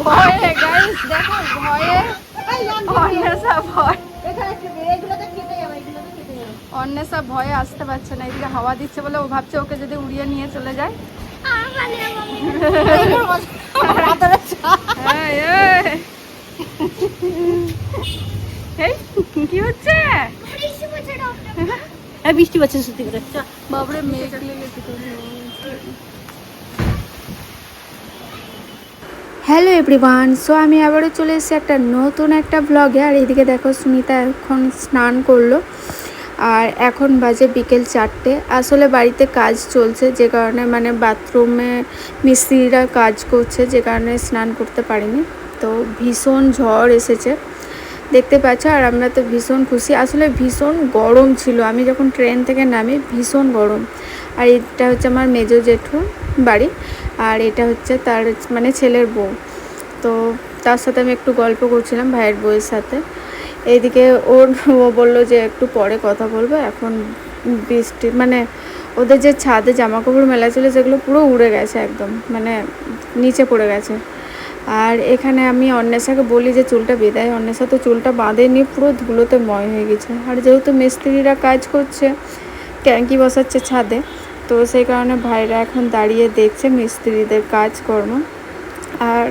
ভয়ে গাইস দেখো ভয়ে অন্বেষা ভয় অন্বেষা ভয়ে আসতে পারছে না। এদিকে হাওয়া দিচ্ছে বলে ও ভাবছে ওকে যদি উড়িয়ে নিয়ে চলে যায়। কি হচ্ছে? বৃষ্টি পড়ছে সত্যি করে। বাবরে মেঘ লেগেছে। হ্যালো এভরিওয়ান, সো আমি আবারও চলে এসেছি একটা নতুন একটা ব্লগে। আর এইদিকে দেখো সুমিতা এখন স্নান করলো আর এখন বাজে বিকেল 4টে। আসলে বাড়িতে কাজ চলছে যে কারণে মানে বাথরুমে মিস্ত্রিরা কাজ করছে যে কারণে স্নান করতে পারিনি। তো ভীষণ ঝড় এসেছে দেখতে পাচ্ছ, আর আমরা তো ভীষণ খুশি। আসলে ভীষণ গরম ছিল, আমি যখন ট্রেন থেকে নামি ভীষণ গরম। আর এটা হচ্ছে আমার মেজো জেঠুর বাড়ি, আর এটা হচ্ছে তার মানে ছেলের বউ। তো তার সাথে আমি একটু গল্প করছিলাম ভাইয়ের বউয়ের সাথে। এইদিকে ও বললো যে একটু পরে কথা বলবো, এখন বৃষ্টি মানে ওদের যে ছাদে জামা কাপড় মেলা ছিল সেগুলো পুরো উড়ে গেছে, একদম মানে নিচে পড়ে গেছে। আর এখানে আমি অন্বেষাকে বলি যে চুলটা বেঁধায়, অন্বেষা তো চুলটা বাঁধেনি, পুরো ধুলোতে ময় হয়ে গেছে। আর যেহেতু মিস্ত্রিরা কাজ করছে, ট্যাঙ্কি বসাচ্ছে ছাদে, তো সেই কারণে ভাইরা এখন দাঁড়িয়ে দেখছে মিস্ত্রিদের কাজকর্ম। আর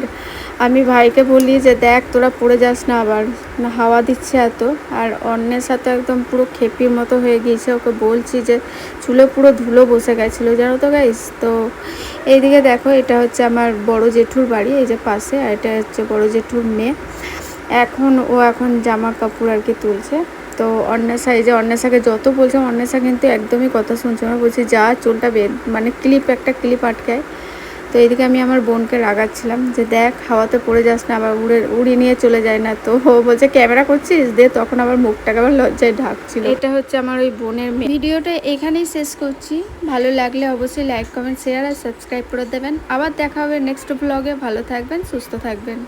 আমি ভাইকে বলি যে দেখ তোরা পড়ে যাস না, আবার না হাওয়া দিচ্ছে এত। আর অন্যের সাথে একদম পুরো খেপির মতো হয়ে গিয়েছে, ওকে বলছি যে চুলে পুরো ধুলো বসে গেছিলো জানো তো গাইস। তো এইদিকে দেখো এটা হচ্ছে আমার বড় জেঠুর বাড়ি, এই যে পাশে, আর এটা হচ্ছে বড় জেঠুর মেয়ে। এখন জামা কাপড় আর কি তুলছে। তো অন্বেষা, এই যে অন্বেষাকে যত বলছে অন্বেষা কিন্তু একদমই কথা শুনছে না, বলছি যা চুলটা মানে একটা ক্লিপ আটকায়। তো এইদিকে আমি আমার বোনকে রাগাচ্ছিলাম যে দেখ হাওয়াতে পড়ে যাস না, আবার উড়িয়ে নিয়ে চলে যায় না। তো ও বলছে ক্যামেরা করছিস দে, তখন আবার মুখটাকে আবার লজ্জায় ঢাকছিল। এটা হচ্ছে আমার ওই বোনের মেয়ে। ভিডিওটা এখানেই শেষ করছি, ভালো লাগলে অবশ্যই লাইক কমেন্ট শেয়ার আর সাবস্ক্রাইব করে দেবেন। আবার দেখা হবে নেক্সট ব্লগে। ভালো থাকবেন, সুস্থ থাকবেন।